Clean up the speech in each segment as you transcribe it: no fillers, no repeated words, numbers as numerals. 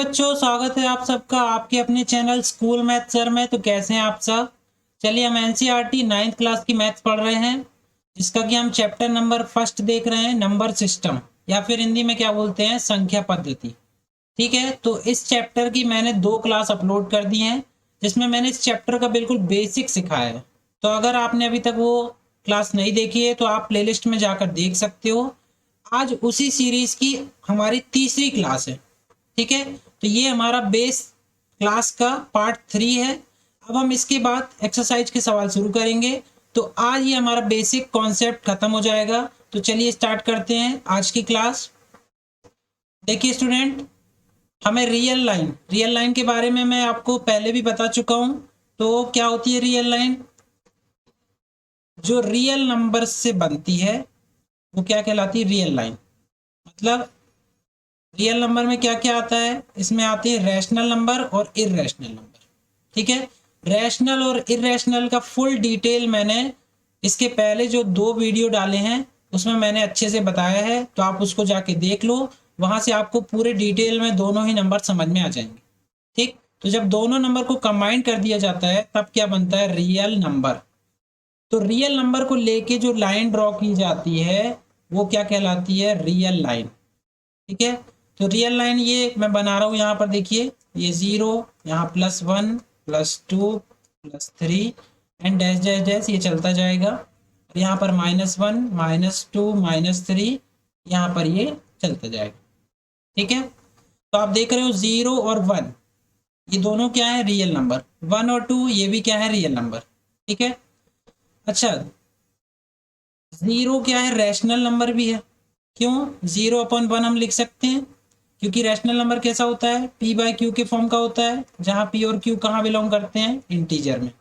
बच्चों, स्वागत है आप सबका आपके अपने चैनल स्कूल मैथ सर में। तो कैसे हैं आप सब? चलिए, हम एनसीईआरटी 9th क्लास की मैथ्स पढ़ रहे हैं, जिसका कि हम चैप्टर नंबर फर्स्ट देख रहे हैं, नंबर सिस्टम, या फिर हिंदी में क्या बोलते हैं, संख्या पद्धति। ठीक है, तो इस चैप्टर की मैंने 2 क्लास अपलोड कर दी हैं, जिसमें मैंने इस चैप्टर का बिल्कुल बेसिक सिखाया है। तो अगर आपने अभी तक वो क्लास नहीं देखी है तो आप प्लेलिस्ट में जाकर देख सकते हो। आज उसी सीरीज की हमारी तीसरी क्लास है। ठीक है, तो ये हमारा बेस क्लास का पार्ट 3 है। अब हम इसके बाद एक्सरसाइज के सवाल शुरू करेंगे। तो आज ये हमारा बेसिक कॉन्सेप्ट खत्म हो जाएगा। तो चलिए स्टार्ट करते हैं आज की क्लास। देखिए स्टूडेंट, हमें रियल लाइन के बारे में मैं आपको पहले भी बता चुका हूं। तो क्या होती है रियल लाइन? जो रियल नंबर से बनती है वो क्या कहलाती है? Real line. मतलब रियल नंबर में क्या क्या आता है? इसमें आते हैं रैशनल नंबर और इररेशनल नंबर। ठीक है, रैशनल और इररेशनल का फुल डिटेल मैंने इसके पहले जो 2 वीडियो डाले हैं उसमें मैंने अच्छे से बताया है, तो आप उसको जाके देख लो। वहां से आपको पूरे डिटेल में दोनों ही नंबर समझ में आ जाएंगे। ठीक, तो जब दोनों नंबर को कंबाइन कर दिया जाता है तब क्या बनता है? Real number. तो रियल नंबर को लेके जो लाइन ड्रॉ की जाती है वो क्या कहलाती है? Real line. ठीक है, तो रियल लाइन ये मैं बना रहा हूँ यहाँ पर। देखिए, ये 0, यहाँ +1 +2 +3 एंड डैश डैश डैश ये चलता जाएगा। और यहाँ पर -1 -2 -3 यहाँ पर ये चलता जाएगा। ठीक है, तो आप देख रहे हो 0 और 1 ये दोनों क्या है? Real number. 1 और 2 ये भी क्या है? Real number. ठीक है, अच्छा, 0 क्या है? रैशनल नंबर भी है। क्यों? 0/1 हम लिख सकते हैं क्योंकि रैशनल नंबर कैसा होता है? p/q के फॉर्म का होता है, जहां p और q कहाँ बिलोंग करते हैं? इंटीजर में।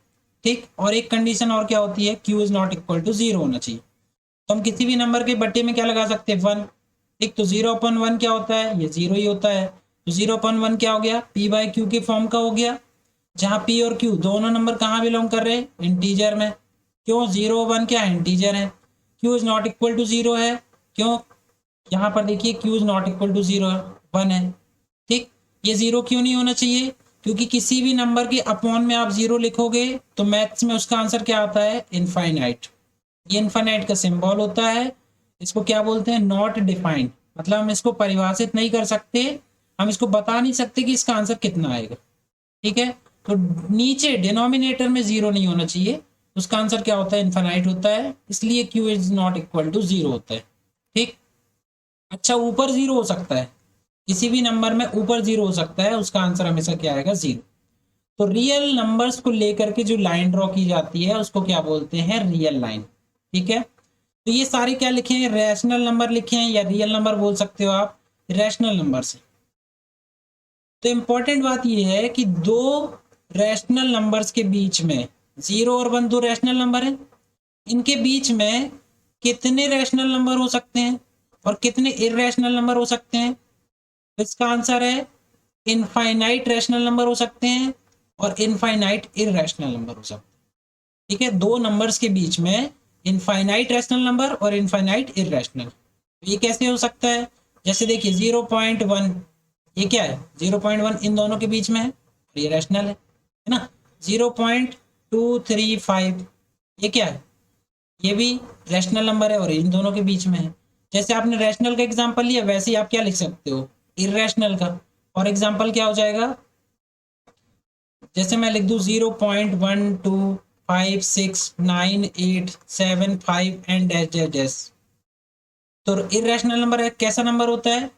ठीक, और एक कंडीशन और क्या होती है? q is not equal to 0 होना चाहिए। तो हम किसी भी नंबर के बट्टे में क्या लगा सकते हैं? 1। ठीक, तो 0/1 क्या होता है? ये 0 ही होता है। तो 0/1 क्या हो गया? p/q के फॉर्म का हो गया, जहां p और q दोनों नंबर कहाँ बिलोंग कर रहे हैं? इंटीजर में। क्यों? 0/1 क्या है? इंटीजर है। q is not equal to 0 है। क्यों? यहाँ पर देखिए q is not equal to 0 1 है। ठीक, ये 0 क्यों नहीं होना चाहिए? क्योंकि किसी भी नंबर के अपॉन में आप 0 लिखोगे तो मैथ्स में उसका आंसर क्या आता है? इनफाइनाइट। ये इनफाइनाइट का सिंबल होता है। इसको क्या बोलते हैं? Not defined. मतलब हम इसको परिभाषित नहीं कर सकते, हम इसको बता नहीं सकते कि इसका आंसर कितना आएगा। ठीक है, तो नीचे डिनोमिनेटर में 0 नहीं होना चाहिए, उसका आंसर क्या होता है? इनफाइनाइट होता है, इसलिए q is not equal to 0 होता है। ठीक, अच्छा, ऊपर 0 हो सकता है, किसी भी नंबर में ऊपर 0 हो सकता है, उसका आंसर हमेशा क्या आएगा? 0। तो रियल नंबर्स को लेकर के जो लाइन ड्रॉ की जाती है उसको क्या बोलते हैं? Real line. ठीक है, तो ये सारे क्या लिखे हैं? रैशनल नंबर लिखे हैं, या रियल नंबर बोल सकते हो आप, रैशनल नंबर से। तो इंपॉर्टेंट बात ये है कि 2 रैशनल नंबर्स के बीच में 0 और 1 2 रैशनल नंबर हैं, इनके बीच में कितने रैशनल नंबर हो सकते हैं और कितने इररेशनल नंबर हो सकते हैं? तो इसका आंसर है इनफाइनाइट रैशनल नंबर हो सकते हैं और इनफाइनाइट इररेशनल नंबर हो सकते हैं। ठीक है, 2 नंबर्स के बीच में इनफाइनाइट रैशनल नंबर और इनफाइनाइट इररेशनल। ये कैसे हो सकता है? जैसे देखिए 0.1 ये क्या है? 0.1 इन दोनों के बीच में है और ये रैशनल है ना। 0.235 ये क्या है? ये भी रैशनल नंबर है और इन दोनों के बीच में है। जैसे आपने रैशनल का एग्जांपल लिया, वैसे ही आप क्या लिख सकते हो? इररेशनल का। और एग्जांपल क्या हो जाएगा? जैसे मैं लिख दूं 0.1256987 एंड डैश डैश डैश। तो इररेशनल नंबर है, कैसा नंबर होता है?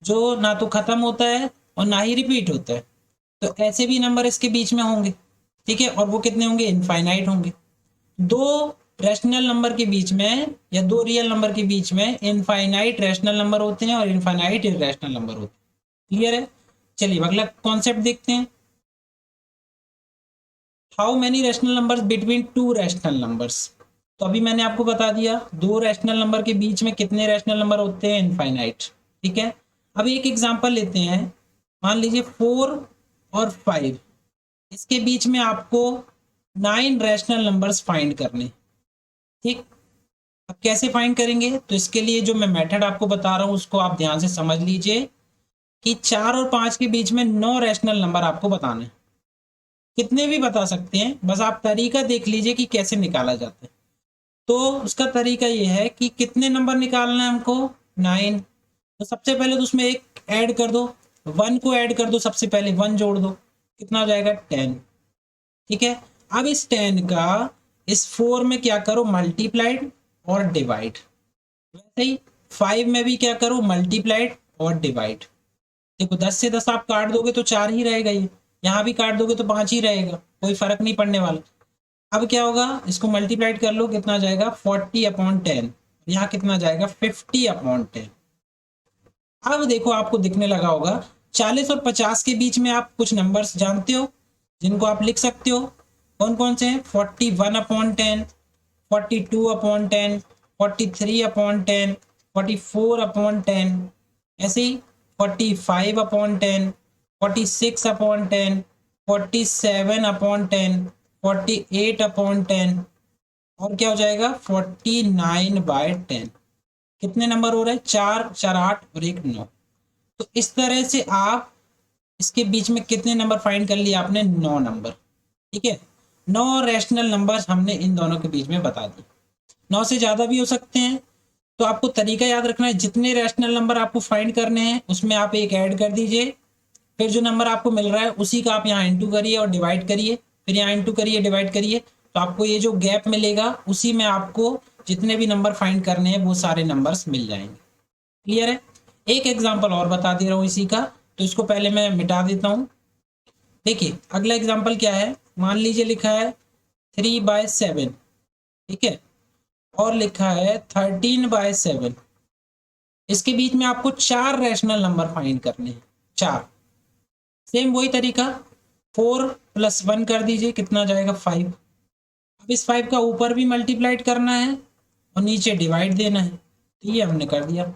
जो ना तो खत्म होता है और ना ही रिपीट होता है। तो ऐसे भी नंबर इसके बीच में होंगे। ठीक है, और वो कितने होंगे? इनफाइनाइट होंगे। 2 रैशनल नंबर के बीच में या 2 रियल नंबर के बीच में इनफाइनाइट रैशनल नंबर होते हैं और इनफाइनाइट इररेशनल नंबर होते हैं। क्लियर है? चलिए अगला कॉन्सेप्ट देखते हैं। How many rational numbers between 2 rational numbers? तो अभी मैंने आपको बता दिया 2 रैशनल नंबर के बीच में कितने रैशनल नंबर होते हैं? इनफाइनाइट। ठीक है, अब एक एग्जांपल लेते हैं। मान लीजिए 4 और 5, इसके बीच में आपको 9 रैशनल नंबर्स फाइंड करने। ठीक, अब कैसे फाइंड करेंगे? तो इसके लिए जो मैं मेथड आपको बता रहा हूं उसको आप ध्यान से समझ लीजिए। कि 4 और 5 के बीच में 9 रैशनल नंबर आपको बताने हैं। कितने भी बता सकते हैं, बस आप तरीका देख लीजिए कि कैसे निकाला जाता है। तो उसका तरीका ये है कि कितने नंबर निकालना है हमको, 9। तो सबसे पहले तो उसमें एक ऐड कर दो, 1 को ऐड कर दो, सबसे पहले 1 जोड़ दो, कितना हो जाएगा 10। ठीक है, अब इस 10 का इस 4 में क्या करो, मल्टीप्लाइड और डिवाइड। वैसे ही 5 में भी क्या करो, मल्टीप्लाइड और डिवाइड। देखो 10 से 10 आप काट दोगे तो 4 ही रहेगा, ये यहाँ भी काट दोगे तो 5 ही रहेगा, कोई फर्क नहीं पड़ने वाला। अब क्या होगा, इसको मल्टीप्लाइड कर लो, कितना जाएगा 40/10। यहाँ कितना जाएगा 50/10। अब देखो आपको दिखने लगा होगा 40 और 50 के बीच में आप कुछ नंबर्स जानते हो जिनको आप लिख सकते हो। कौन कौन से हैं, 41/10, 42/10, 43/10, 44/10, ऐसे ही 45/10, 46/10, 47/10, 48/10, और क्या हो जाएगा 49/10। कितने नंबर हो रहे हैं, 4 4 8 और 1 9। तो इस तरह से आप इसके बीच में कितने नंबर फाइंड कर लिए आपने, 9 नंबर। ठीक है, 9 रैशनल नंबर्स हमने इन दोनों के बीच में बता दिए। 9 से ज़्यादा भी हो सकते हैं। तो आपको तरीका याद रखना है, जितने रैशनल नंबर आपको फाइंड करने हैं उसमें आप एक ऐड कर दीजिए, फिर जो नंबर आपको मिल रहा है उसी का आप यहाँ इंटू करिए और डिवाइड करिए, फिर यहाँ इंटू करिए डिवाइड करिए, तो आपको ये जो गैप मिलेगा उसी में आपको जितने भी नंबर फाइंड करने हैं वो सारे नंबर्स मिल जाएंगे। क्लियर है। एक एग्जाम्पल और बता दे रहा हूँ इसी का, तो इसको पहले मैं मिटा देता हूँ। देखिए अगला एग्जाम्पल क्या है, मान लीजिए लिखा है 3/7, ठीक है, और लिखा है 13/7। इसके बीच में आपको 4 रैशनल नंबर फाइंड करने हैं, 4। सेम वही तरीका, 4 + 1 कर दीजिए, कितना जाएगा 5। अब इस 5 का ऊपर भी मल्टीप्लाइड करना है और नीचे डिवाइड देना है, तो ये हमने कर दिया।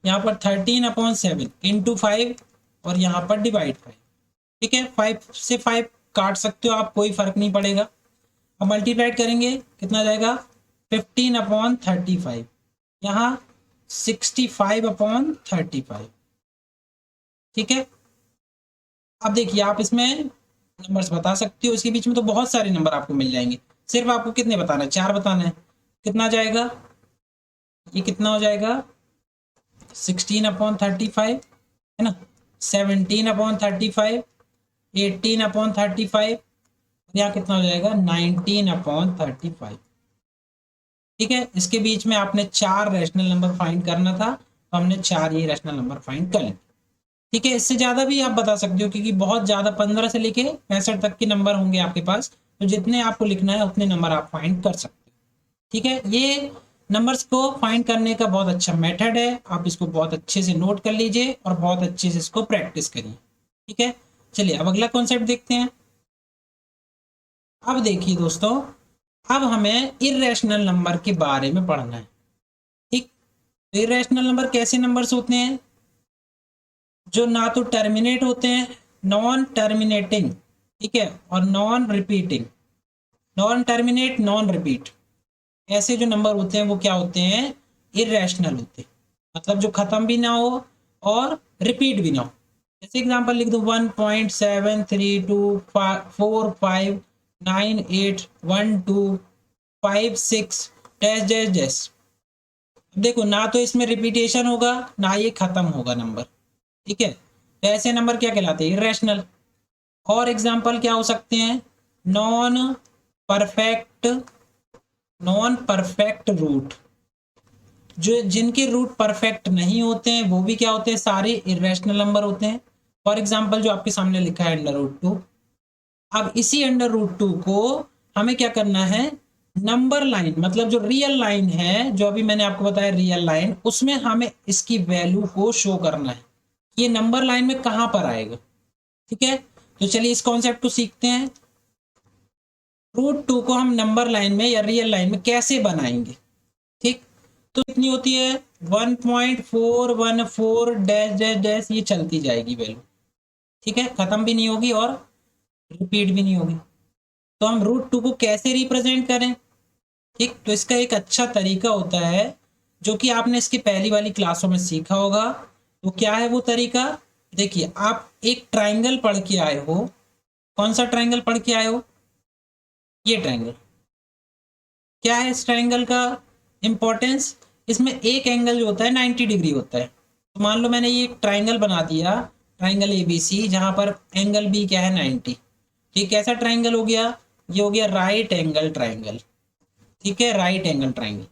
यहाँ पर 13/7 इंटू 5 और यहाँ पर डिवाइड 5। ठीक है, 5 से 5 काट सकते हो आप, कोई फर्क नहीं पड़ेगा। अब मल्टीप्लाइड करेंगे, कितना जाएगा 15/35, यहाँ 65/35। ठीक है, अब देखिए आप इसमें नंबर्स बता सकते हो, इसके बीच में तो बहुत सारे नंबर आपको मिल जाएंगे, सिर्फ आपको कितने बताना है, 4 बताना है। कितना जाएगा, ये कितना हो जाएगा 16/35, है ना, 17/35, 18/35, यहाँ कितना हो जाएगा 19/35। ठीक है, इसके बीच में आपने 4 रैशनल नंबर फाइंड करना था, तो हमने 4 ये रैशनल नंबर फाइंड कर लिए। ठीक है, इससे ज़्यादा भी आप बता सकते हो, क्योंकि बहुत ज़्यादा 15 से लेके 65 तक के नंबर होंगे आपके पास, तो जितने आपको लिखना है उतने नंबर आप फाइंड कर सकते हो। ठीक है, ये नंबर्स को फाइंड करने का बहुत अच्छा मेथड है, आप इसको बहुत अच्छे से नोट कर लीजिए और बहुत अच्छे से इसको प्रैक्टिस करिए। ठीक है, चलिए अब अगला कॉन्सेप्ट देखते हैं। अब देखिए दोस्तों, अब हमें इर्रेशनल नंबर के बारे में पढ़ना है। ठीक, तो इर्रेशनल नंबर कैसे नंबर्स होते हैं, जो ना तो टर्मिनेट होते हैं, नॉन टर्मिनेटिंग, ठीक है, और non repeating. Non terminate, non repeat, ऐसे जो नंबर होते हैं वो क्या होते हैं, इर्रेशनल होते हैं, मतलब जो खत्म भी ना हो और रिपीट भी ना हो। जैसे एग्जांपल लिख दो 1.73245981256 डैश डैश डैश। देखो ना तो इसमें रिपीटेशन होगा ना ये खत्म होगा नंबर। ठीक है, तो ऐसे नंबर क्या कहलाते हैं, इर्रेशनल। और एग्जांपल क्या हो सकते हैं, non perfect, non perfect root, जो जिनके रूट परफेक्ट नहीं होते हैं वो भी क्या होते हैं, सारे इर्रेशनल नंबर होते हैं। फॉर एग्जांपल जो आपके सामने लिखा है √2। अब इसी √2 को हमें क्या करना है, नंबर लाइन, मतलब जो रियल लाइन है, जो अभी मैंने आपको बताया रियल लाइन, उसमें हमें इसकी वैल्यू को शो करना है, ये नंबर लाइन में कहां पर आएगा। ठीक है, तो चलिए इस कॉन्सेप्ट को सीखते हैं। √2 को हम नंबर लाइन में या रियल लाइन में कैसे बनाएंगे। ठीक, तो इतनी होती है 1.414 डैश डैश डैश, ये चलती जाएगी वैल्यू। ठीक है, खत्म भी नहीं होगी और रिपीट भी नहीं होगी। तो हम √2 को कैसे रिप्रेजेंट करें। ठीक, तो इसका एक अच्छा तरीका होता है जो कि आपने इसकी पहली वाली क्लासों में सीखा होगा, तो क्या है वो तरीका? देखिए, आप एक ट्राइंगल पढ़ के आए हो। कौन सा ट्राइंगल पढ़ के आए हो? ये ट्राइंगल। क्या है इस ट्राइंगल का इंपॉर्टेंस? इसमें एक एंगल जो होता है 90 डिग्री होता है। तो मान लो मैंने ये एक ट्राइंगल बना दिया, ट्राइंगल ABC, जहां पर एंगल बी क्या है 90। ये कैसा ट्राइंगल हो गया? ये हो गया राइट एंगल ट्राइंगल। ठीक है, राइट एंगल ट्राइंगल,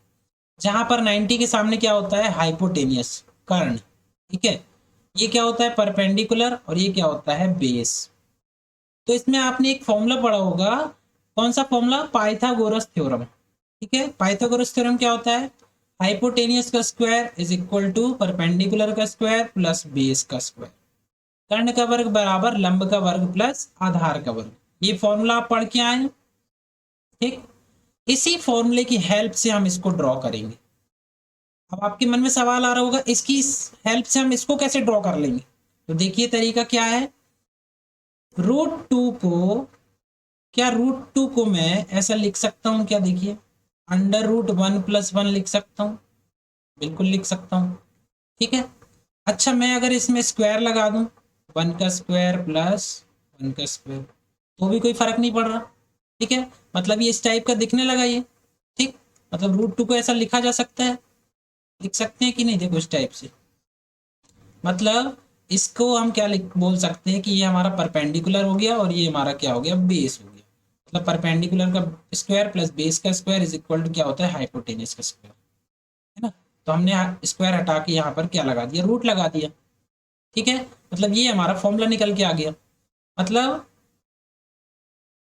जहां पर 90 के सामने क्या होता है? हाइपोटेनियस, कर्ण। ठीक है, ये क्या होता है? परपेंडिकुलर, और ये क्या होता है? बेस। तो इसमें आपने एक फॉर्मूला पढ़ा होगा। कौन सा फॉर्मूला? Pythagoras theorem. ठीक है, पाइथागोरस थ्योरम क्या होता है? हाइपोटेनियस का square is equal to perpendicular का स्क्वायर प्लस बेस का स्क्वायर। कर्ण का वर्ग बराबर लंब का वर्ग प्लस आधार का वर्ग। ये फॉर्मूला आप पढ़ के आए हैं। ठीक, इसी फॉर्मूले की हेल्प से हम इसको ड्रॉ करेंगे। अब आपके मन में सवाल आ रहा होगा, इसकी हेल्प से हम इसको कैसे ड्रॉ कर लेंगे? तो देखिए तरीका क्या है। √2 को, क्या √2 को मैं ऐसा लिख सकता हूं क्या? देखिए, √1 + 1 लिख सकता हूं, बिल्कुल लिख सकता हूं। ठीक है, अच्छा मैं अगर इसमें स्क्वायर लगा दूं, 1 का स्क्वायर प्लस 1 का स्क्वायर, तो भी कोई फर्क नहीं पड़ रहा। ठीक है, मतलब ये इस टाइप का दिखने लगा ये। ठीक, मतलब √2 को ऐसा लिखा जा सकता है, लिख सकते हैं कि नहीं? देखो इस टाइप से, मतलब इसको हम क्या लिख बोल सकते हैं कि ये हमारा परपेंडिकुलर हो गया और ये हमारा क्या हो गया? बेस हो गया। मतलब परपेंडिकुलर का स्क्वायर प्लस बेस का स्क्वायर इज इक्वल टू क्या होता है? हाइपोटेनियस का स्क्वायर, है ना। तो हमने स्क्वायर हटा के यहाँ पर क्या लगा दिया? रूट लगा दिया। ठीक है, मतलब ये हमारा फॉर्मूला निकल के आ गया। मतलब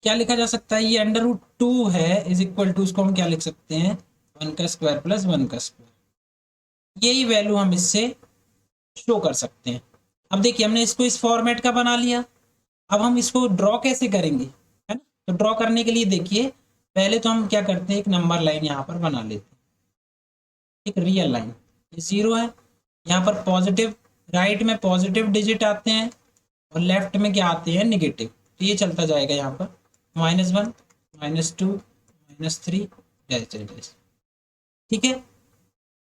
क्या लिखा जा सकता है? ये √2 है इज इक्वल टू, उसको हम क्या लिख सकते हैं? 1 का स्क्वायर प्लस 1 का स्क्वायर। यही वैल्यू हम इससे शो कर सकते हैं। अब देखिए, हमने इसको इस फॉर्मेट का बना लिया। अब हम इसको ड्रॉ कैसे करेंगे, है ना? तो ड्रॉ करने के लिए देखिए, पहले तो हम क्या करते हैं? एक नंबर लाइन यहाँ पर बना लेते हैं, एक रियल लाइन। ये 0 है, यहाँ पर पॉजिटिव, राइट में पॉजिटिव डिजिट आते हैं और लेफ्ट में क्या आते हैं? निगेटिव। तो ये चलता जाएगा यहाँ पर -1 -2 -3 डैश डैश डैश। ठीक है,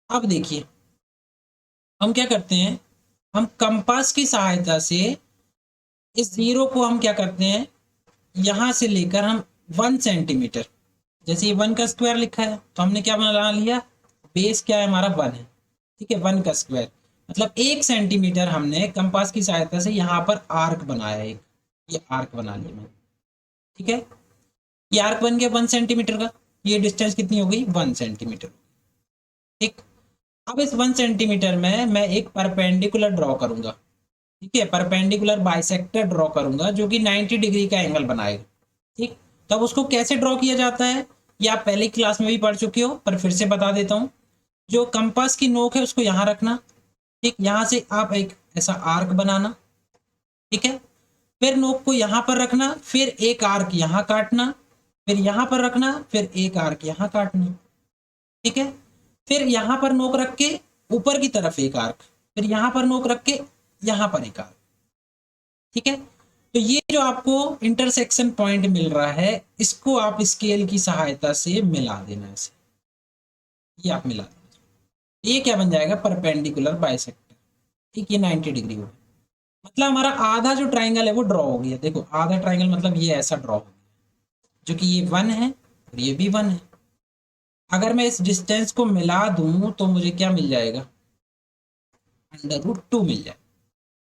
अब देखिए हम क्या करते हैं? हम कंपास की सहायता से इस 0 को हम क्या करते हैं? यहाँ से लेकर हम 1 सेंटीमीटर, जैसे ये 1 का स्क्वायर लिखा है तो हमने क्या बना लिया? बेस क्या है हमारा? 1 है। ठीक है, 1 का स्क्वायर मतलब 1 सेंटीमीटर हमने कंपास की सहायता से यहाँ पर आर्क बनाया एक, ये आर्क बना लिया मैंने। ठीक है, ये आर्क बन गया 1 सेंटीमीटर का। ये डिस्टेंस कितनी हो गई? 1 सेंटीमीटर। ठीक, अब इस 1 सेंटीमीटर में मैं एक परपेंडिकुलर ड्रॉ करूंगा। ठीक है, परपेंडिकुलर बाइसेक्टर ड्रॉ करूंगा जो कि 90 डिग्री का एंगल बनाएगा। ठीक, तब उसको कैसे ड्रॉ किया जाता है ये आप पहली क्लास में भी पढ़ चुके हो, पर फिर से बता देता हूँ। जो कंपास की नोक है उसको यहाँ रखना। ठीक, यहाँ से आप एक ऐसा आर्क बनाना। ठीक है, फिर नोक को यहाँ पर रखना, फिर एक आर्क यहाँ काटना, फिर यहाँ पर रखना, फिर एक आर्क यहाँ काटना। ठीक है, फिर यहाँ पर नोक रख के ऊपर की तरफ एक आर्क, फिर यहाँ पर नोक रख के यहाँ पर एक आर्क। ठीक है, तो ये जो आपको इंटरसेक्शन पॉइंट मिल रहा है, इसको आप स्केल की सहायता से मिला देना। ऐसे ये आप मिला देना, ये क्या बन जाएगा? Perpendicular bisector. ठीक, ये 90 डिग्री हो गया। मतलब हमारा आधा जो ट्राइंगल है वो ड्रॉ हो गया। देखो आधा ट्राइंगल मतलब ये ऐसा ड्रॉ हो गया, जो कि ये 1 है और ये भी 1 है। अगर मैं इस डिस्टेंस को मिला दूं तो मुझे क्या मिल जाएगा? √2 मिल जाए।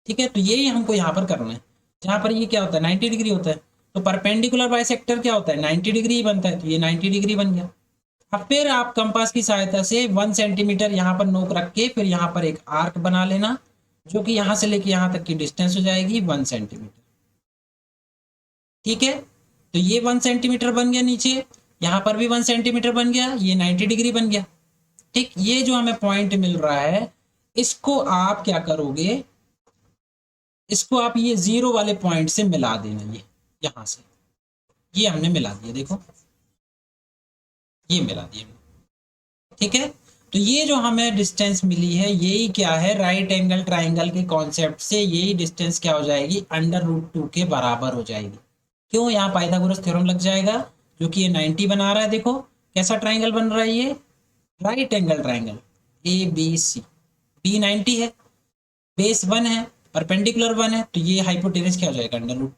ठीक है, तो यही हमको यहाँ पर करना है। जहाँ पर ये क्या होता है? 90 डिग्री होता है, तो परपेंडिकुलर बाइसेक्टर क्या होता है? 90 डिग्री ही बनता है, तो ये 90 डिग्री बन गया। अब फिर आप कंपास की सहायता से 1 सेंटीमीटर यहाँ पर नोक रख के फिर यहाँ पर एक आर्क बना लेना, जो कि यहाँ से लेके यहाँ तक की डिस्टेंस हो जाएगी 1 सेंटीमीटर। ठीक है, तो ये 1 सेंटीमीटर बन गया नीचे, यहाँ पर भी 1 सेंटीमीटर बन गया, ये 90 डिग्री बन गया। ठीक, ये जो हमें पॉइंट मिल रहा है, इसको आप क्या करोगे? इसको आप ये 0 वाले पॉइंट से मिला देना। ये यहाँ से ये हमने मिला दिया, देखो ये मिला दिया। ठीक है, तो ये जो हमें डिस्टेंस मिली है, यही क्या है? राइट एंगल ट्राइंगल के कॉन्सेप्ट से यही डिस्टेंस क्या हो जाएगी? √2 के बराबर हो जाएगी। क्यों? यहाँ पाइथागोरस थ्योरम लग जाएगा, जो कि ये 90 बना रहा है। देखो कैसा ट्राइंगल बन रहा है ये? Right angle triangle ABC, B 90 है। बेस 1 है, परपेंडिकुलर 1 है, तो ये हाइपोटेनस क्या हो जाएगा, √2।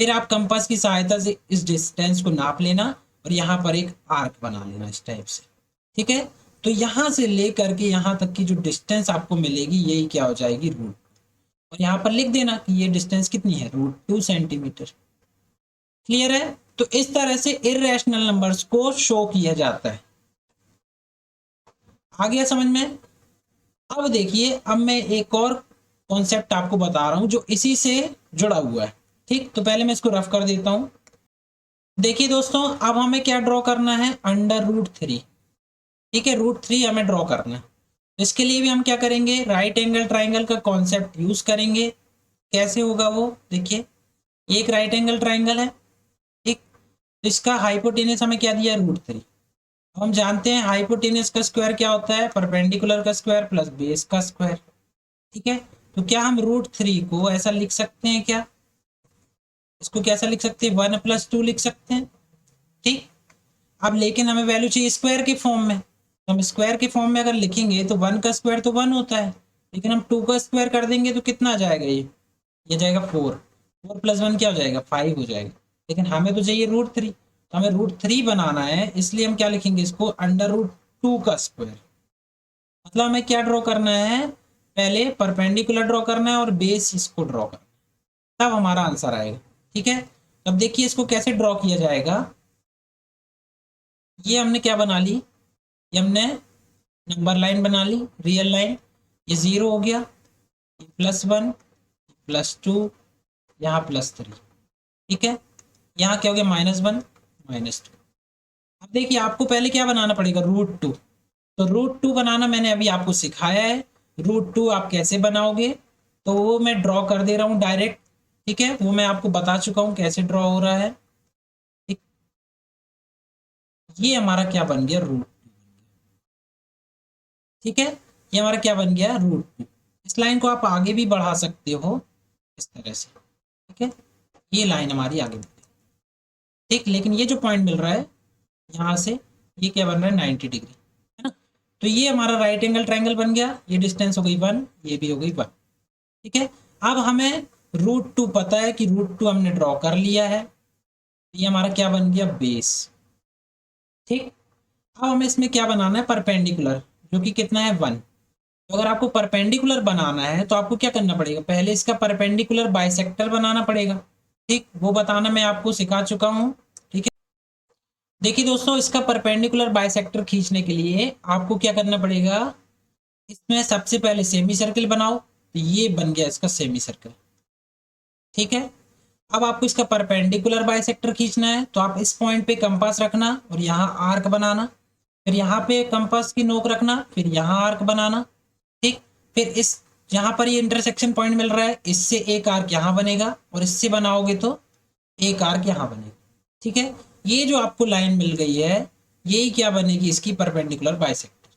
फिर आप कंपास की सहायता से इस डिस्टेंस को नाप लेना और यहाँ पर एक आर्क बना लेना इस टाइप से। ठीक है, तो यहाँ से लेकर के यहाँ तक की जो डिस्टेंस आपको मिलेगी यही क्या हो जाएगी, √2। और यहाँ पर लिख देना कि ये डिस्टेंस कितनी है, √2 सेंटीमीटर। क्लियर है? तो इस तरह से इर्रेशनल नंबर्स को शो किया जाता है। आ गया समझ में? अब देखिए, अब मैं एक और कॉन्सेप्ट आपको बता रहा हूं जो इसी से जुड़ा हुआ है। ठीक, तो पहले मैं इसको रफ कर देता हूं। देखिए दोस्तों, अब हमें क्या ड्रॉ करना है, √3। ठीक है, √3 हमें ड्रॉ करना है। इसके लिए भी हम क्या करेंगे, राइट एंगल ट्राइंगल का कॉन्सेप्ट यूज करेंगे। कैसे होगा वो देखिए, एक राइट एंगल ट्राइंगल है। ठीक, तो इसका हाइपोटेनस हमें क्या दिया, √3। हम जानते हैं हाइपोटेनस का स्क्वायर क्या होता है, परपेंडिकुलर का स्क्वायर प्लस बेस का स्क्वायर। ठीक है, तो क्या हम √3 को ऐसा लिख सकते हैं, क्या इसको कैसा लिख सकते हैं, 1 + 2 लिख सकते हैं। ठीक, अब लेकिन हमें वैल्यू चाहिए स्क्वायर के फॉर्म में, तो हम स्क्वायर के फॉर्म में अगर लिखेंगे तो 1 का स्क्वायर तो 1 होता है, लेकिन हम 2 का स्क्वायर कर देंगे तो कितना आ जाएगा, ये जाएगा 4। 4 + 1 क्या हो जाएगा, 5 हो जाएगा। लेकिन हमें तो चाहिए √3, तो हमें √3 बनाना है, इसलिए हम क्या लिखेंगे इसको, √2 का स्क्वायर। मतलब हमें क्या ड्रॉ करना है, पहले परपेंडिकुलर ड्रॉ करना है और बेस इसको ड्रॉ करना है, तब हमारा आंसर आएगा। ठीक है, अब देखिए इसको कैसे ड्रॉ किया जाएगा। ये हमने क्या बना ली, ये हमने नंबर लाइन बना ली, रियल लाइन। ये 0 हो गया, ये +1, +2, यहाँ +3। ठीक है, यहाँ क्या हो गया, -1, -2। अब देखिए आपको पहले क्या बनाना पड़ेगा, √2। तो √2 बनाना मैंने अभी आपको सिखाया है। √2 आप कैसे बनाओगे, तो वो मैं ड्रॉ कर दे रहा हूँ डायरेक्ट। ठीक है, वो मैं आपको बता चुका हूँ कैसे ड्रॉ हो रहा है। ठीक, ये हमारा क्या बन गया, √2। ठीक है, ये हमारा क्या बन गया, √2। इस लाइन को आप आगे भी बढ़ा सकते हो इस तरह से। ठीक है, ये लाइन हमारी आगे बढ़ी। ठीक, लेकिन ये जो पॉइंट मिल रहा है यहाँ से, ये क्या बन रहा है, 90 डिग्री, है ना। तो ये हमारा राइट एंगल ट्राइंगल बन गया। ये डिस्टेंस हो गई 1, ये भी हो गई 1। ठीक है, अब हमें √2 पता है कि √2 हमने ड्रॉ कर लिया है। ये हमारा क्या बन गया, बेस। ठीक, अब हमें इसमें क्या बनाना है, परपेंडिकुलर, जो कि कितना है, 1। तो अगर आपको परपेंडिकुलर बनाना है तो आपको क्या करना पड़ेगा, पहले इसका परपेंडिकुलर बाइसेक्टर बनाना पड़ेगा। ठीक, वो बताना मैं आपको सिखा चुका हूँ। ठीक है, देखिए दोस्तों, इसका परपेंडिकुलर बाइसेक्टर खींचने के लिए आपको क्या करना पड़ेगा, इसमें सबसे पहले सेमी सर्किल बनाओ। तो ये बन गया इसका सेमी सर्किल। ठीक है, अब आपको इसका परपेंडिकुलर बाइसेक्टर खींचना है, तो आप इस पॉइंट पे कंपास रखना और यहाँ आर्क बनाना। फिर यहाँ पे कंपास की नोक रखना, फिर यहाँ आर्क बनाना। ठीक, फिर इस जहाँ पर ये इंटरसेक्शन पॉइंट मिल रहा है, इससे एक आर्क यहाँ बनेगा और इससे बनाओगे तो एक आर्क यहाँ बनेगा। ठीक है, ये जो आपको लाइन मिल गई है, यही क्या बनेगी, इसकी परपेंडिकुलर बाइसेक्टर।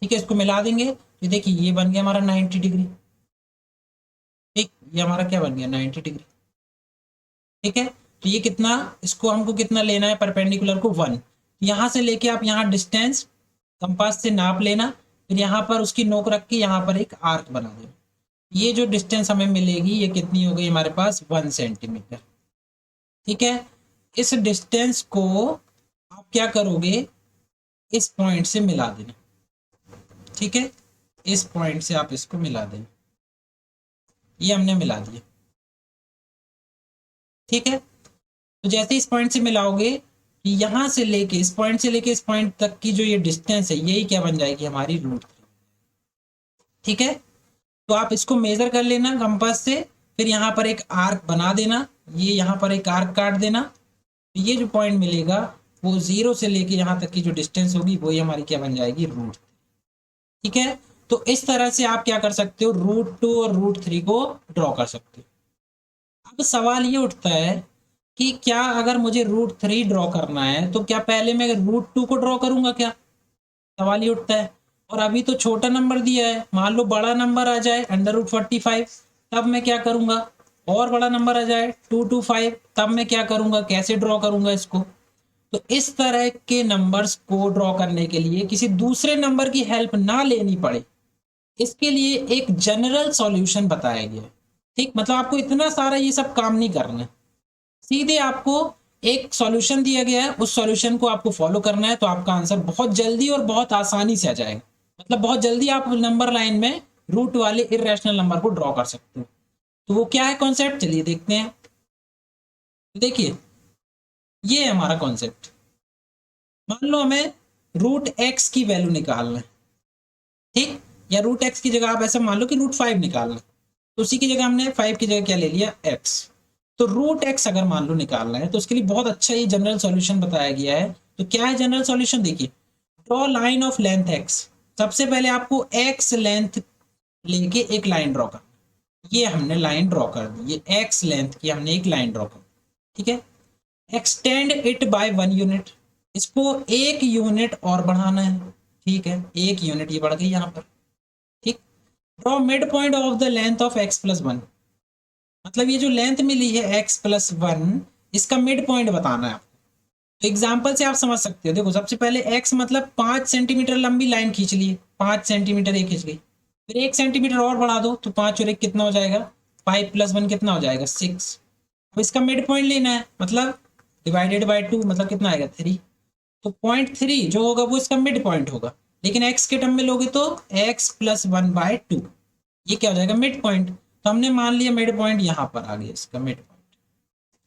ठीक है, इसको मिला देंगे तो देखिए ये बन गया हमारा 90 डिग्री। ठीक, ये हमारा क्या बन गया, 90 डिग्री। ठीक है, तो ये कितना, इसको हमको कितना लेना है, परपेंडिकुलर को 1। यहाँ से लेके आप यहाँ डिस्टेंस कंपास से नाप लेना, फिर यहाँ पर उसकी नोक रख के यहाँ पर एक आर्क बना देना। ये जो डिस्टेंस हमें मिलेगी ये कितनी हो गई हमारे पास, 1 सेंटीमीटर। ठीक है, इस डिस्टेंस को आप क्या करोगे, इस पॉइंट से मिला देना। ठीक है, इस पॉइंट से आप इसको मिला देना। ये हमने मिला दिया। ठीक है, तो जैसे इस पॉइंट से मिलाओगे, यहाँ से लेके इस पॉइंट से लेके इस पॉइंट तक की जो ये डिस्टेंस है, यही क्या बन जाएगी, हमारी √3। ठीक है, तो आप इसको मेजर कर लेना कंपास से, फिर यहाँ पर एक आर्क बना देना, ये यहाँ पर एक आर्क काट देना। ये जो पॉइंट मिलेगा वो 0 से लेके यहाँ तक की जो डिस्टेंस होगी वही हमारी क्या बन जाएगी, √3। ठीक है, तो इस तरह से आप क्या कर सकते हो, √2 और √3 को ड्रॉ कर सकते हो। अब सवाल ये उठता है कि क्या अगर मुझे √3 ड्रॉ करना है तो क्या पहले मैं √2 को ड्रॉ करूंगा क्या, सवाल ये उठता है। और अभी तो छोटा नंबर दिया है, मान लो बड़ा नंबर आ जाए √45, तब मैं क्या करूंगा, और बड़ा नंबर आ जाए 225, तब मैं क्या करूंगा, कैसे ड्रॉ करूंगा इसको। तो इस तरह के नंबर्स को ड्रॉ करने के लिए किसी दूसरे नंबर की हेल्प ना लेनी पड़े, इसके लिए एक जनरल सॉल्यूशन बताया गया है। ठीक, मतलब आपको इतना सारा ये सब काम नहीं करना है, सीधे आपको एक सॉल्यूशन दिया गया है, उस सॉल्यूशन को आपको फॉलो करना है, तो आपका आंसर बहुत जल्दी और बहुत आसानी से आ जाएगा। मतलब बहुत जल्दी आप नंबर लाइन में रूट वाले इरेशनल नंबर को ड्रॉ कर सकते हो। तो वो क्या है कॉन्सेप्ट, चलिए देखते हैं। तो देखिए, ये है हमारा कॉन्सेप्ट। मान लो हमें रूट एक्स की वैल्यू निकालना है, ठीक, या रूट एक्स की जगह आप ऐसा मान लो कि रूट 5 निकालना है, तो उसी की जगह हमने 5 की जगह क्या ले लिया, एक्स। तो रूट एक्स अगर मान लो निकालना है, तो उसके लिए बहुत अच्छा ये जनरल सॉल्यूशन बताया गया है। तो क्या है जनरल सॉल्यूशन, देखिए, draw line of length x. सबसे पहले आपको एक्स लेंथ लेके एक लाइन ड्रॉ कर, ये हमने लाइन ड्रॉ कर दी, ये एक्स लेंथ की हमने एक लाइन ड्रॉ कर, ठीक है। एक्सटेंड इट बाय 1 यूनिट, इसको 1 यूनिट और बढ़ाना है, ठीक है, 1 यूनिट ये बढ़ गई यहाँ पर, ठीक। Draw mid point of the length of x plus 1, मतलब ये जो लेंथ मिली है एक्स प्लस 1, इसका मिड पॉइंट बताना है आपको। तो एग्जाम्पल से आप समझ सकते हो, देखो सबसे पहले एक्स मतलब 5 सेंटीमीटर लंबी लाइन खींच ली, 5 सेंटीमीटर ये खींच गई, फिर 1 सेंटीमीटर और बढ़ा दो, तो 5 और 1 कितना हो जाएगा, 5 प्लस 1 कितना हो जाएगा, 6। अब इसका मिड पॉइंट लेना है, मतलब डिवाइडेड बाय 2, मतलब कितना आएगा, 3। तो 0.3 जो होगा वो इसका मिड पॉइंट होगा, लेकिन एक्स के टर्म में लोगे तो एक्स प्लस 1/2, ये क्या हो जाएगा, मिड पॉइंट। तो हमने मान लिया मिड पॉइंट यहाँ पर आ गया, इसका मिड पॉइंट,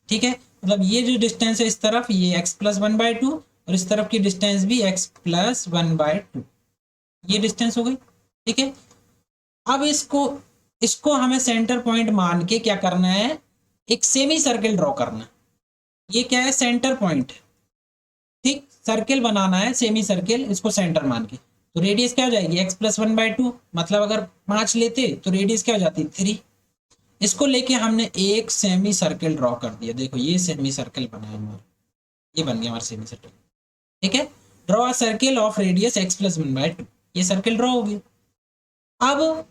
ठीक है। मतलब ये जो डिस्टेंस है इस तरफ, ये एक्स प्लस 1/2, और इस तरफ की डिस्टेंस भी एक्स प्लस 1/2, ये डिस्टेंस हो गई, ठीक है। अब इसको इसको हमें सेंटर पॉइंट मान के क्या करना है, एक सेमी सर्किल ड्रॉ करना है। ये क्या है, सेंटर पॉइंट, ठीक, सर्किल बनाना है सेमी सर्किल, इसको सेंटर मान के। तो रेडियस क्या हो जाएगी, एक्स प्लस 1/2, मतलब अगर 5 लेते तो रेडियस क्या हो जाती, 3। इसको लेके हमने एक सेमी सर्किल ड्रॉ कर दिया, देखो ये सेमी सर्किल बना है हमारा, ये बन गया हमारा सेमी सर्किल, ठीक है। Draw a circle of radius x plus 1/2, ये सर्किल ड्रॉ हो गया। अब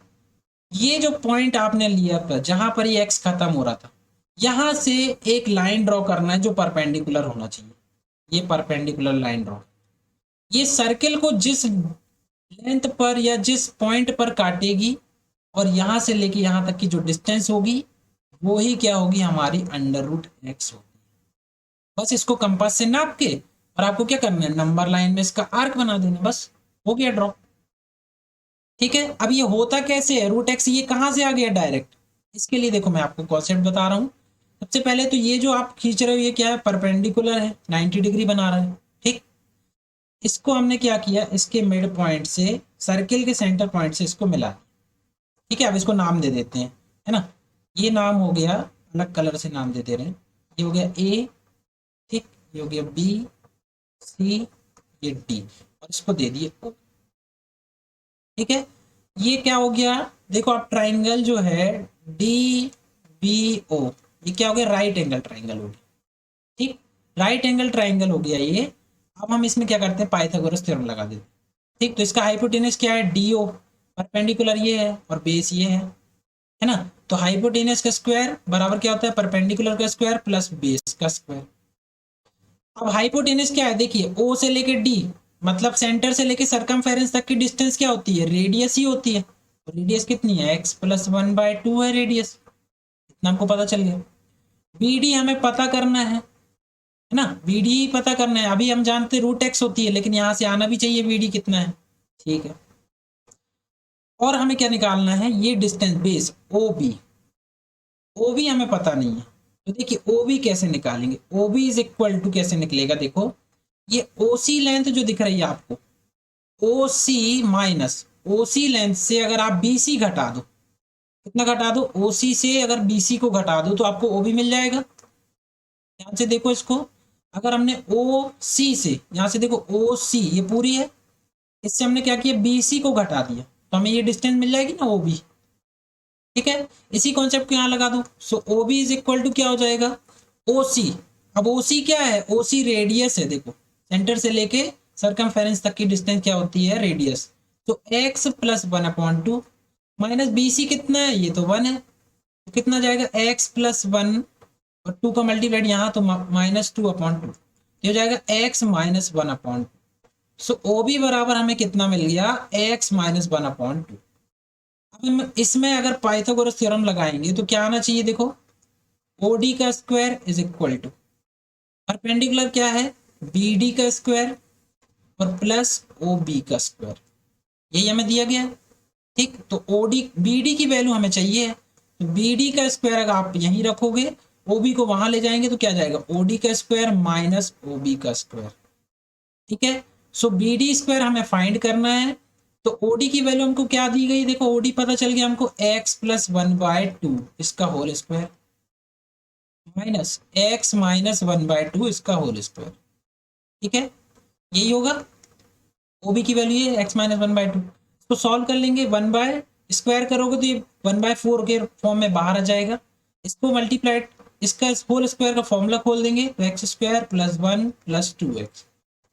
ये जो पॉइंट आपने लिया था जहां पर ये एक्स खत्म हो रहा था, यहां से एक लाइन ड्रॉ करना है जो परपेंडिकुलर होना चाहिए, ये परपेंडिकुलर लाइन ड्रॉ। ये सर्किल को जिस लेंथ पर या जिस पॉइंट पर काटेगी, और यहां से लेके यहां तक की जो डिस्टेंस होगी, वो ही क्या होगी, हमारी अंडर रूट एक्स होगी। बस इसको कंपास से नाप के, और आपको क्या करना है, नंबर लाइन में इसका आर्क बना देना, बस हो गया ड्रॉ, ठीक है। अब ये होता कैसे है, रूट एक्स ये कहाँ से आ गया डायरेक्ट, इसके लिए देखो मैं आपको कॉन्सेप्ट बता रहा हूँ। सबसे पहले तो ये जो आप खींच रहे हो ये क्या है, परपेंडिकुलर है, 90 डिग्री बना रहा है, ठीक। इसको हमने क्या किया, इसके मिड पॉइंट से सर्किल के सेंटर पॉइंट से इसको मिला, ठीक है। अब इसको नाम दे देते हैं, है ना, ये नाम हो गया, अलग कलर से नाम दे दे रहे हैं, ये हो गया ए, ठीक, ये हो गया बी, सी, ये डी, और इसको दे दिए ओ, ठीक है। ये क्या हो गया, देखो आप ट्राइंगल जो है डी बी ओ, ये क्या हो गया, राइट एंगल ट्राइंगल हो गया, ठीक, राइट एंगल ट्राइंगल हो गया ये। अब हम इसमें क्या करते हैं, पाइथागोरस थ्योरम लगा देते हैं, ठीक। तो इसका हाइपोटेनस क्या है, डी ओ, परपेंडिकुलर ये है और बेस ये है ना। तो हाइपोटेनस का स्क्वायर बराबर क्या होता है, परपेंडिकुलर का स्क्वायर प्लस बेस का स्क्वायर। अब हाइपोटेनस क्या है, देखिए ओ से लेके डी, मतलब सेंटर से लेके सरकमफेरेंस तक की डिस्टेंस क्या होती है, रेडियस ही होती है। रेडियस कितनी है, एक्स प्लस 1/2 है रेडियस, इतना हमको पता चल गया। बी डी हमें पता करना है ना, बी डी पता करना है। अभी हम जानते रूट एक्स होती है, लेकिन यहाँ से आना भी चाहिए बी डी कितना है, ठीक है। और हमें क्या निकालना है, ये distance base O B, O B हमें पता नहीं है। तो देखिए ओ बी कैसे निकालेंगे, O B is equal to कैसे निकलेगा, देखो ये ओ सी लेंथ जो दिख रही है आपको, ओ सी माइनस ओ सी लेंथ से अगर आप बी सी घटा दो, कितना घटा दो, ओ सी से अगर बी सी को घटा दो तो आपको ओ बी मिल जाएगा। ध्यान से देखो इसको, अगर हमने ओ सी से, यहाँ से देखो ओ सी ये पूरी है, इससे हमने क्या किया, बी सी को घटा दिया, तो हमें ये डिस्टेंस मिल जाएगी ना ओ बी, ठीक है। इसी कॉन्सेप्ट को यहाँ लगा दो, so O B is equal to क्या हो जाएगा, ओ सी। अब ओ सी क्या है, ओ सी रेडियस है, देखो सेंटर से लेके सरकमफेरेंस तक की डिस्टेंस क्या होती है, रेडियस। तो x plus 1/2 minus B C कितना है, ये तो 1 है, तो कितना जाएगा, एक्स प्लस 1 और 2 का मल्टीप्लाइड यहाँ तो -2/2, ये हो जाएगा एक्स माइनस 1/2। सो ओ बी बराबर हमें कितना मिल गया, एक्स माइनस 1/2, अब हम इसमें अगर पाइथागोरस थ्योरम लगाएंगे तो क्या आना चाहिए, देखो ओडी का square is equal to perpendicular क्या है, बीडी का स्क्वायर और प्लस ओ बी का स्क्वायर, यही हमें दिया गया है। ठीक, तो ओडी बीडी की वैल्यू हमें चाहिए है, तो बीडी का स्क्वायर अगर आप यहीं रखोगे, ओबी को वहां ले जाएंगे तो क्या जाएगा, ओडी का स्क्वायर माइनस ओबी का स्क्वायर। ठीक है, सो बीडी स्क्वायर हमें फाइंड करना है। तो ओडी की वैल्यू हमको क्या दी गई, देखो ओडी पता चल गया हमको x plus one by two इसका whole square minus x minus one by two इसका होल स्क्वायर। ठीक है, यही होगा, ओबी की वैल्यू है x minus one by two. इसको सॉल्व कर लेंगे, वन बाय स्क्वायर करोगे तो ये वन बाय फोर के फॉर्म में बाहर आ जाएगा। इसको मल्टीप्लाइड, इसका होल स्क्वायर का फॉर्मूला खोल देंगे तो x square plus one plus two x,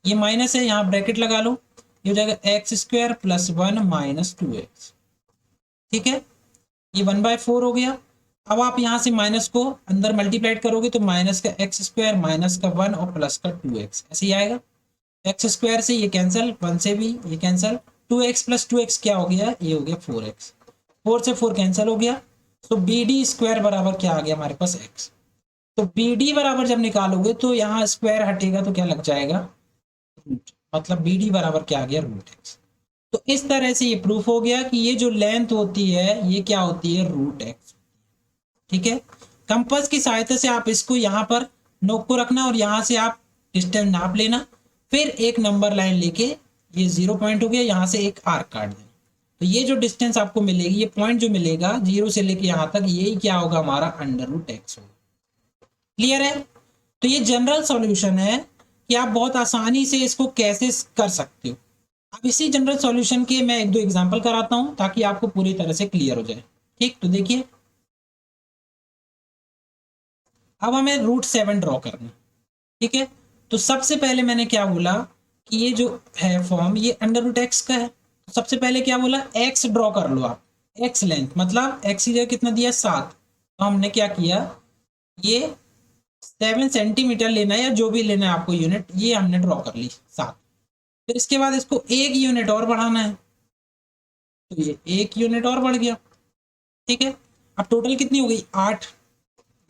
ये माइनस है यहाँ ब्रैकेट लगा लो, ये हो जाएगा x square plus one minus two x. ठीक है, ये वन बाय फोर हो गया। अब आप यहाँ से माइनस को अंदर मल्टीप्लाइड करोगे तो माइनस का एक्स स्क्वायर माइनस का वन और प्लस का टू एक्स, ऐसे ही आएगा। एक्स स्क्वायर से ये कैंसिल, वन से भी ये cancel, two x plus two x क्या हो गया, ये हो गया फोर एक्स, फोर से फोर कैंसिल हो गया। तो बी डी स्क्वायर बराबर क्या आ गया हमारे पास एक्स। तो बी डी बराबर जब निकालोगे तो यहाँ स्क्वायर हटेगा तो क्या लग जाएगा, रूट, मतलब बी डी बराबर क्या आ गया, रूट एक्स। तो इस तरह से ये प्रूफ हो गया कि ये जो लेंथ होती है ये क्या होती है, रूट एक्स। ठीक है, कंपास की सहायता से आप इसको यहाँ पर नोक को रखना और यहाँ से आप डिस्टेंस नाप लेना, फिर एक नंबर लाइन लेके, ये 0 पॉइंट हो गया, यहाँ से एक आर्क काट देना, तो ये जो डिस्टेंस आपको मिलेगी, ये पॉइंट जो मिलेगा 0 से लेके यहाँ तक, यही क्या होगा हमारा अंडर रूट एक्स होगा। क्लियर है, तो ये जनरल सॉल्यूशन है कि आप बहुत आसानी से इसको कैसे कर सकते हो। अब इसी जनरल सॉल्यूशन के मैं एक दो एग्जांपल कराता हूं ताकि आपको पूरी तरह से क्लियर हो जाए। ठीक, तो देखिए अब हमें रूट 7 ड्रॉ करना। ठीक है, तो सबसे पहले मैंने क्या बोला कि ये जो है फॉर्म ये अंडर रूट एक्स का है, तो सबसे पहले क्या बोला, एक्स ड्रॉ कर लो आप, एक्स लेंथ, मतलब एक्स की जगह कितना दिया 7, तो हमने क्या किया, ये 7 सेंटीमीटर लेना है या जो भी लेना है आपको यूनिट, ये हमने ड्रॉ कर ली 7। फिर इसके बाद इसको एक यूनिट और बढ़ाना है, तो ये एक यूनिट और बढ़ गया। ठीक है, अब टोटल कितनी हो गई, 8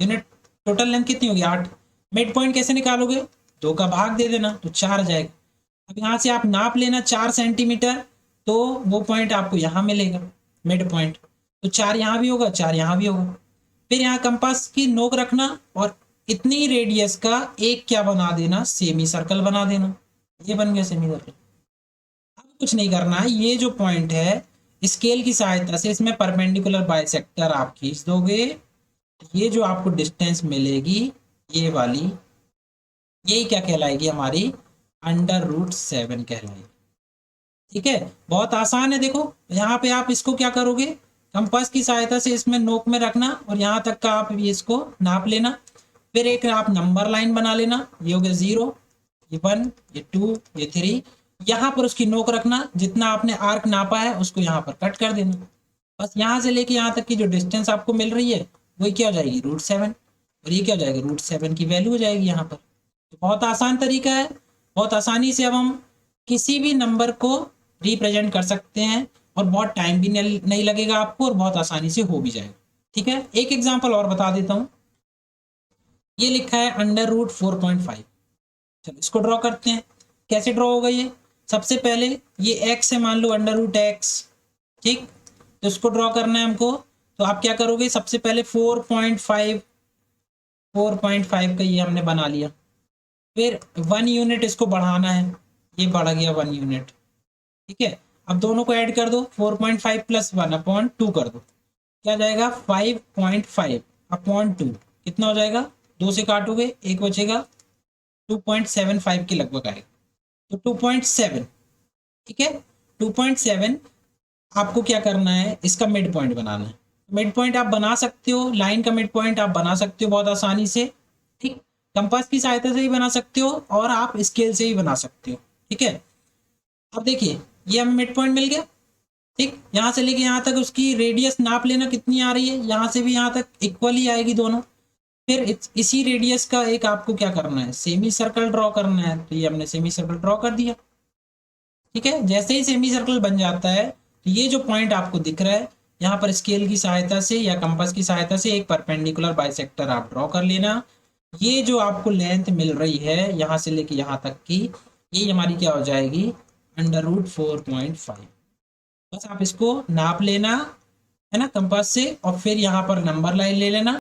यूनिट, टोटल लेंथ कितनी होगी 8। मिड पॉइंट कैसे निकालोगे, 2 का भाग दे देना तो 4 आ जाएगा। अब यहाँ से आप नाप लेना 4 सेंटीमीटर, तो वो पॉइंट आपको यहाँ मिलेगा मिड पॉइंट, तो 4 यहाँ भी होगा 4 यहाँ भी होगा। फिर यहाँ कंपास की नोक रखना और इतनी रेडियस का एक क्या बना देना, सेमी सर्कल बना देना, ये बन गया सेमी सर्कल। अब कुछ नहीं करना है, ये जो पॉइंट है स्केल की सहायता से इसमें परपेंडिकुलर बाइसेक्टर आप खींच दोगे, ये जो आपको डिस्टेंस मिलेगी ये वाली, यही क्या कहलाएगी हमारी अंडर रूट 7 कहलाएगी। ठीक है, बहुत आसान है, देखो यहाँ पे आप इसको क्या करोगे, कंपास की सहायता से इसमें नोक में रखना और यहाँ तक का आप इसको नाप लेना, फिर एक आप नंबर लाइन बना लेना, ये हो गया 0, ये 1, ये 2, ये 3, यहाँ पर उसकी नोक रखना, जितना आपने आर्क नापा है उसको यहाँ पर कट कर देना, बस यहाँ से लेके यहाँ तक की जो डिस्टेंस आपको मिल रही है वही क्या हो जाएगी, रूट 7, और ये क्या हो जाएगा, रूट 7 की वैल्यू हो जाएगी यहाँ पर। तो बहुत आसान तरीका है, बहुत आसानी से अब हम किसी भी नंबर को रिप्रेजेंट कर सकते हैं और बहुत टाइम भी नहीं लगेगा आपको और बहुत आसानी से हो भी जाएगा। ठीक है, एक एग्जांपल और बता देता हूँ, ये लिखा है अंडर रूट 4.5, चलो इसको ड्रॉ करते हैं। कैसे ड्रॉ होगा ये, सबसे पहले ये एक्स है, मान लो अंडर रूट एक्स। ठीक, तो इसको ड्रॉ करना है हमको, तो आप क्या करोगे, सबसे पहले 4.5 का ये हमने बना लिया, फिर 1 यूनिट इसको बढ़ाना है, ये बढ़ गया 1 यूनिट। ठीक है, अब दोनों को ऐड कर दो, 4.5 प्लस 1/2 कर दो, क्या जाएगा 5.5/2, कितना हो जाएगा, 2 से काटोगे 1 बचेगा, 2.75 के लगभग आएगा, तो 2.7। ठीक है, 2.7 आपको क्या करना है, इसका मिड पॉइंट बनाना है। मिड पॉइंट आप बना सकते हो, लाइन का मिड पॉइंट आप बना सकते हो बहुत आसानी से। ठीक, कंपास की सहायता से ही बना सकते हो और आप स्केल से ही बना सकते हो। ठीक है, अब देखिए ये हमें मिड पॉइंट मिल गया। ठीक, यहाँ से लेके यहाँ तक उसकी रेडियस नाप लेना कितनी आ रही है, यहाँ से भी यहाँ तक इक्वल ही आएगी दोनों। फिर इसी रेडियस का एक आपको क्या करना है, सेमी सर्कल ड्रॉ करना है, तो ये हमने सेमी सर्कल ड्रॉ कर दिया। ठीक है, जैसे ही सेमी सर्कल बन जाता है तो ये जो पॉइंट आपको दिख रहा है यहाँ पर स्केल की सहायता से या कंपास की सहायता से एक परपेंडिकुलर बाइसेक्टर आप ड्रॉ कर लेना। ये जो आपको लेंथ मिल रही है यहाँ से लेके यहाँ तक की, ये हमारी क्या हो जाएगी, √4.5। बस आप इसको नाप लेना है ना कंपास से, और फिर यहाँ पर नंबर लाइन ले लेना।